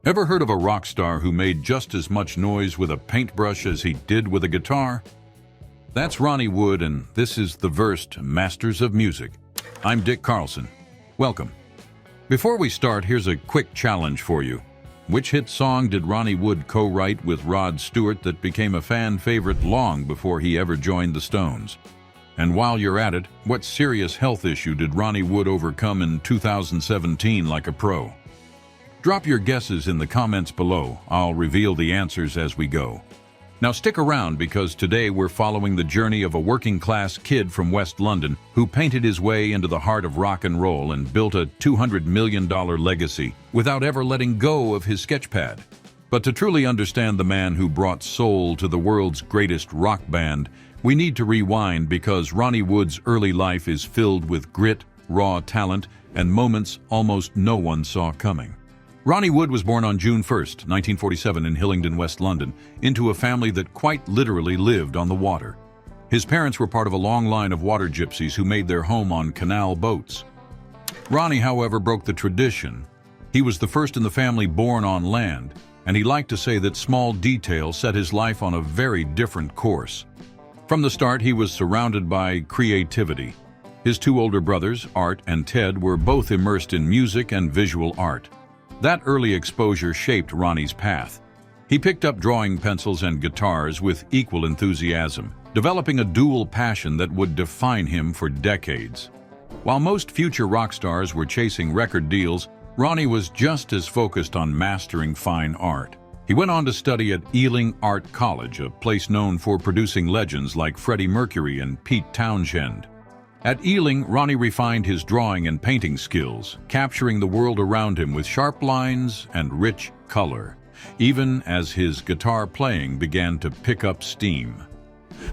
Ever heard of a rock star who made just as much noise with a paintbrush as he did with a guitar? That's Ronnie Wood, and this is the Versed Masters of Music. I'm Dick Carlson. Welcome. Before we start, here's a quick challenge for you. Which hit song did Ronnie Wood co-write with Rod Stewart that became a fan favorite long before he ever joined the Stones? And while you're at it, what serious health issue did Ronnie Wood overcome in 2017 like a pro? Drop your guesses in the comments below. I'll reveal the answers as we go. Now stick around, because today we're following the journey of a working-class kid from West London who painted his way into the heart of rock and roll and built a $200 million legacy without ever letting go of his sketchpad. But to truly understand the man who brought soul to the world's greatest rock band, we need to rewind, because Ronnie Wood's early life is filled with grit, raw talent, and moments almost no one saw coming. Ronnie Wood was born on June 1st, 1947 in Hillingdon, West London, into a family that quite literally lived on the water. His parents were part of a long line of water gypsies who made their home on canal boats. Ronnie, however, broke the tradition. He was the first in the family born on land, and he liked to say that small detail set his life on a very different course. From the start, he was surrounded by creativity. His two older brothers, Art and Ted, were both immersed in music and visual art. That early exposure shaped Ronnie's path. He picked up drawing pencils and guitars with equal enthusiasm, developing a dual passion that would define him for decades. While most future rock stars were chasing record deals, Ronnie was just as focused on mastering fine art. He went on to study at Ealing Art College, a place known for producing legends like Freddie Mercury and Pete Townshend. At Ealing, Ronnie refined his drawing and painting skills, capturing the world around him with sharp lines and rich color, even as his guitar playing began to pick up steam.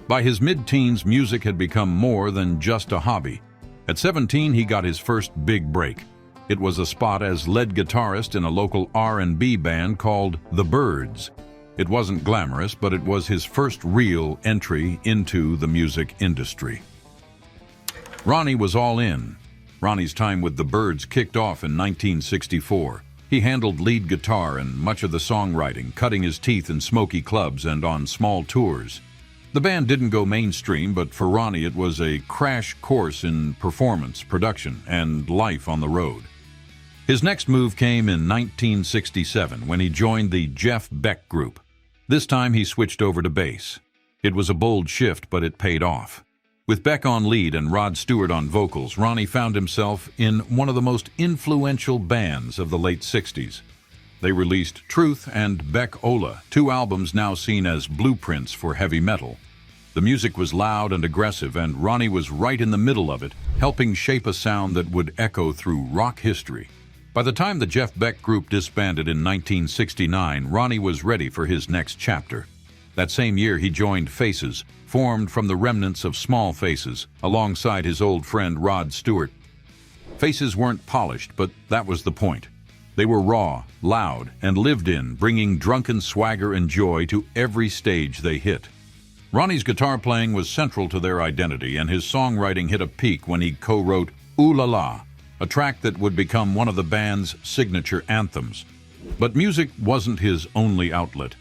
By his mid-teens, music had become more than just a hobby. At 17, he got his first big break. It was a spot as lead guitarist in a local R&B band called The Byrds. It wasn't glamorous, but it was his first real entry into the music industry. Ronnie was all in. Ronnie's time with the Byrds kicked off in 1964. He handled lead guitar and much of the songwriting, cutting his teeth in smoky clubs and on small tours. The band didn't go mainstream, but for Ronnie it was a crash course in performance, production, and life on the road. His next move came in 1967 when he joined the Jeff Beck Group. This time he switched over to bass. It was a bold shift, but it paid off. With Beck on lead and Rod Stewart on vocals, Ronnie found himself in one of the most influential bands of the late 60s. They released Truth and Beck Ola, two albums now seen as blueprints for heavy metal. The music was loud and aggressive, and Ronnie was right in the middle of it, helping shape a sound that would echo through rock history. By the time the Jeff Beck Group disbanded in 1969, Ronnie was ready for his next chapter. That same year, he joined Faces, formed from the remnants of Small Faces, alongside his old friend Rod Stewart. Faces weren't polished, but that was the point. They were raw, loud, and lived in, bringing drunken swagger and joy to every stage they hit. Ronnie's guitar playing was central to their identity, and his songwriting hit a peak when he co-wrote Ooh La La, a track that would become one of the band's signature anthems. But music wasn't his only outlet.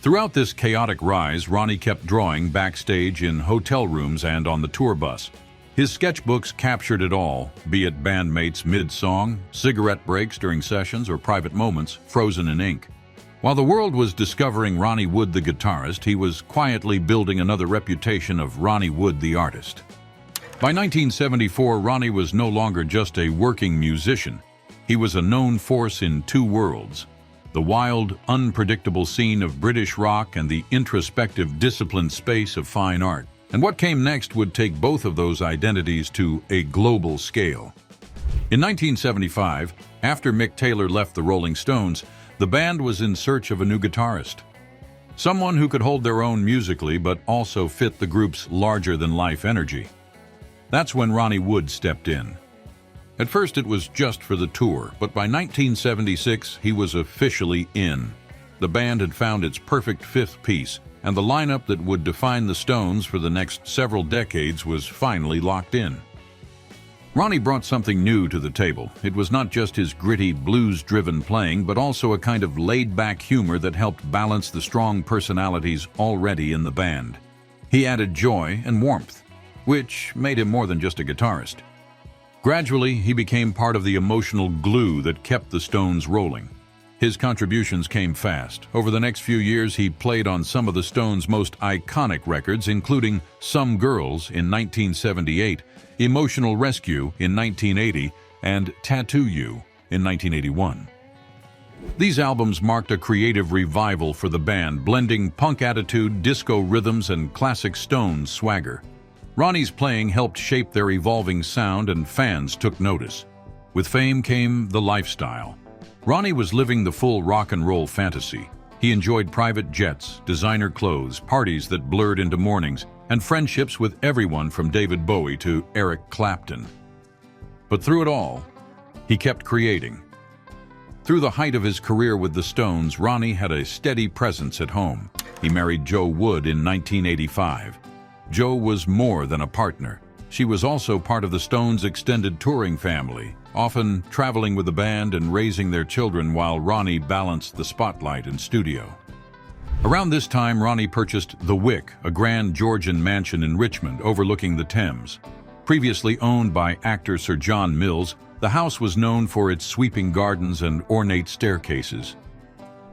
Throughout this chaotic rise, Ronnie kept drawing backstage, in hotel rooms, and on the tour bus. His sketchbooks captured it all, be it bandmates mid-song, cigarette breaks during sessions, or private moments frozen in ink. While the world was discovering Ronnie Wood the guitarist, he was quietly building another reputation of Ronnie Wood the artist. By 1974, Ronnie was no longer just a working musician. He was a known force in two worlds: the wild, unpredictable scene of British rock and the introspective, disciplined space of fine art. And what came next would take both of those identities to a global scale. In 1975, after Mick Taylor left the Rolling Stones, the band was in search of a new guitarist. Someone who could hold their own musically, but also fit the group's larger-than-life energy. That's when Ronnie Wood stepped in. At first it was just for the tour, but by 1976 he was officially in. The band had found its perfect fifth piece, and the lineup that would define the Stones for the next several decades was finally locked in. Ronnie brought something new to the table. It was not just his gritty, blues-driven playing, but also a kind of laid-back humor that helped balance the strong personalities already in the band. He added joy and warmth, which made him more than just a guitarist. Gradually, he became part of the emotional glue that kept the Stones rolling. His contributions came fast. Over the next few years, he played on some of the Stones' most iconic records, including Some Girls in 1978, Emotional Rescue in 1980, and Tattoo You in 1981. These albums marked a creative revival for the band, blending punk attitude, disco rhythms, and classic Stones swagger. Ronnie's playing helped shape their evolving sound, and fans took notice. With fame came the lifestyle. Ronnie was living the full rock and roll fantasy. He enjoyed private jets, designer clothes, parties that blurred into mornings, and friendships with everyone from David Bowie to Eric Clapton. But through it all, he kept creating. Through the height of his career with the Stones, Ronnie had a steady presence at home. He married Jo Wood in 1985. Jo was more than a partner. She was also part of the Stones' extended touring family, often traveling with the band and raising their children while Ronnie balanced the spotlight in studio. Around this time, Ronnie purchased The Wick, a grand Georgian mansion in Richmond overlooking the Thames. Previously owned by actor Sir John Mills, the house was known for its sweeping gardens and ornate staircases.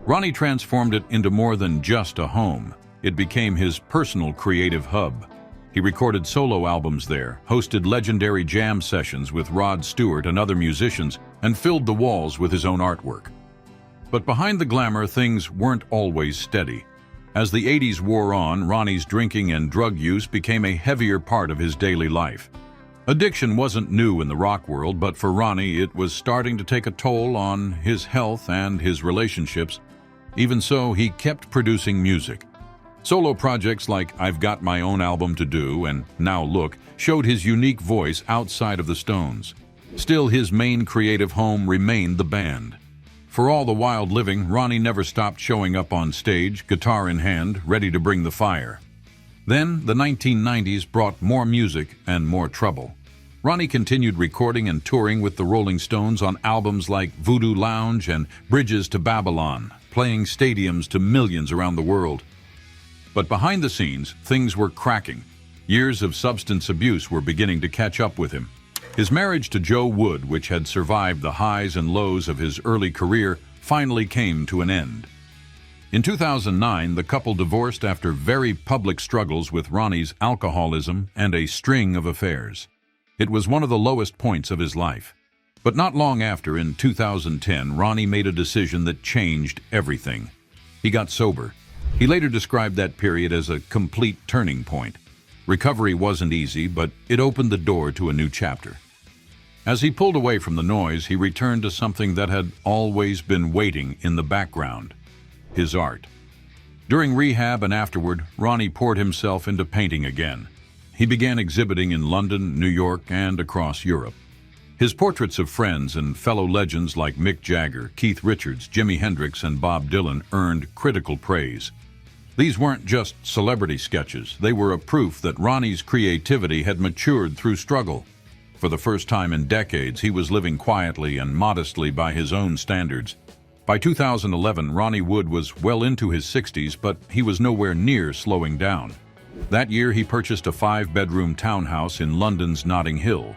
Ronnie transformed it into more than just a home. It became his personal creative hub. He recorded solo albums there, hosted legendary jam sessions with Rod Stewart and other musicians, and filled the walls with his own artwork. But behind the glamour, things weren't always steady. As the 80s wore on, Ronnie's drinking and drug use became a heavier part of his daily life. Addiction wasn't new in the rock world, but for Ronnie, it was starting to take a toll on his health and his relationships. Even so, he kept producing music. Solo projects like I've Got My Own Album to Do and Now Look showed his unique voice outside of the Stones. Still, his main creative home remained the band. For all the wild living, Ronnie never stopped showing up on stage, guitar in hand, ready to bring the fire. Then, the 1990s brought more music and more trouble. Ronnie continued recording and touring with the Rolling Stones on albums like Voodoo Lounge and Bridges to Babylon, playing stadiums to millions around the world. But behind the scenes, things were cracking. Years of substance abuse were beginning to catch up with him. His marriage to Jo Wood, which had survived the highs and lows of his early career, finally came to an end. In 2009, the couple divorced after very public struggles with Ronnie's alcoholism and a string of affairs. It was one of the lowest points of his life. But not long after, in 2010, Ronnie made a decision that changed everything. He got sober. He later described that period as a complete turning point. Recovery wasn't easy, but it opened the door to a new chapter. As he pulled away from the noise, he returned to something that had always been waiting in the background: his art. During rehab and afterward, Ronnie poured himself into painting again. He began exhibiting in London, New York, and across Europe. His portraits of friends and fellow legends like Mick Jagger, Keith Richards, Jimi Hendrix, and Bob Dylan earned critical praise. These weren't just celebrity sketches. They were a proof that Ronnie's creativity had matured through struggle. For the first time in decades, he was living quietly and modestly by his own standards. By 2011, Ronnie Wood was well into his 60s, but he was nowhere near slowing down. That year, he purchased a 5-bedroom townhouse in London's Notting Hill.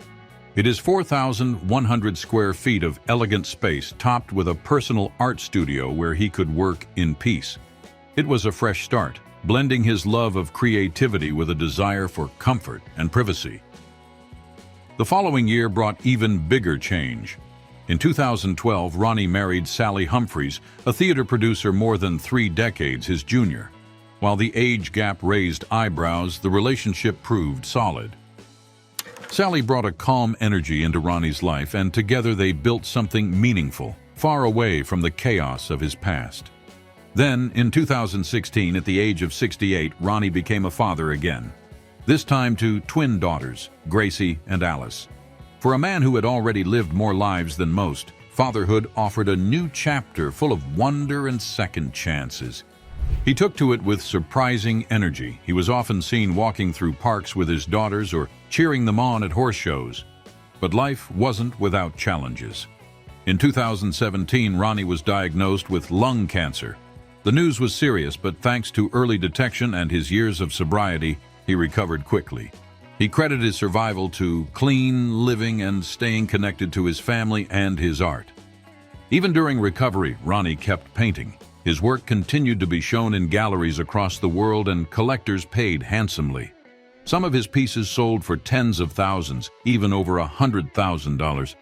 It is 4,100 square feet of elegant space, topped with a personal art studio where he could work in peace. It was a fresh start, blending his love of creativity with a desire for comfort and privacy. The following year brought even bigger change. In 2012, Ronnie married Sally Humphreys, a theater producer more than 3 decades his junior. While the age gap raised eyebrows, the relationship proved solid. Sally brought a calm energy into Ronnie's life, and together they built something meaningful, far away from the chaos of his past. Then, in 2016, at the age of 68, Ronnie became a father again. This time to twin daughters, Gracie and Alice. For a man who had already lived more lives than most, fatherhood offered a new chapter full of wonder and second chances. He took to it with surprising energy. He was often seen walking through parks with his daughters or cheering them on at horse shows. But life wasn't without challenges. In 2017, Ronnie was diagnosed with lung cancer. The news was serious, but thanks to early detection and his years of sobriety, he recovered quickly. He credited his survival to clean living and staying connected to his family and his art. Even during recovery, Ronnie kept painting. His work continued to be shown in galleries across the world, and collectors paid handsomely. Some of his pieces sold for tens of thousands, even over $100,000.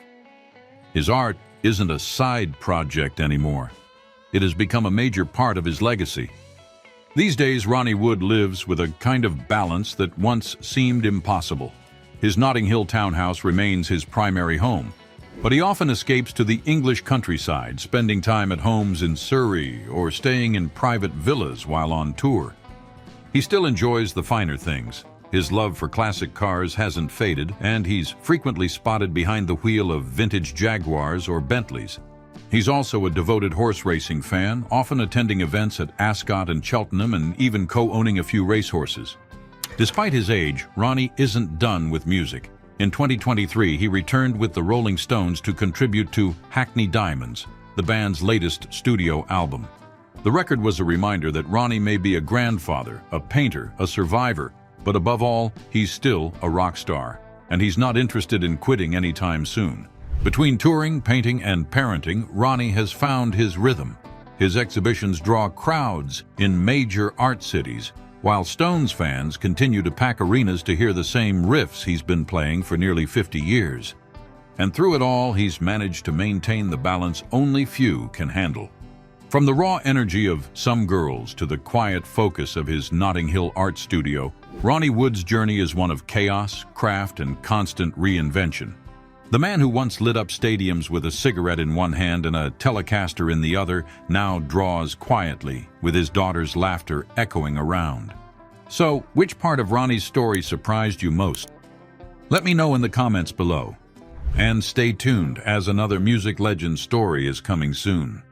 His art isn't a side project anymore. It has become a major part of his legacy. These days, Ronnie Wood lives with a kind of balance that once seemed impossible. His Notting Hill townhouse remains his primary home, but he often escapes to the English countryside, spending time at homes in Surrey or staying in private villas while on tour. He still enjoys the finer things. His love for classic cars hasn't faded, and he's frequently spotted behind the wheel of vintage Jaguars or Bentleys. He's also a devoted horse racing fan, often attending events at Ascot and Cheltenham and even co-owning a few racehorses. Despite his age, Ronnie isn't done with music. In 2023, he returned with the Rolling Stones to contribute to Hackney Diamonds, the band's latest studio album. The record was a reminder that Ronnie may be a grandfather, a painter, a survivor, but above all, he's still a rock star, and he's not interested in quitting anytime soon. Between touring, painting, and parenting, Ronnie has found his rhythm. His exhibitions draw crowds in major art cities, while Stones fans continue to pack arenas to hear the same riffs he's been playing for nearly 50 years. And through it all, he's managed to maintain the balance only few can handle. From the raw energy of Some Girls to the quiet focus of his Notting Hill art studio, Ronnie Wood's journey is one of chaos, craft, and constant reinvention. The man who once lit up stadiums with a cigarette in one hand and a Telecaster in the other now draws quietly, with his daughter's laughter echoing around. So, which part of Ronnie's story surprised you most? Let me know in the comments below. And stay tuned, as another music legend story is coming soon.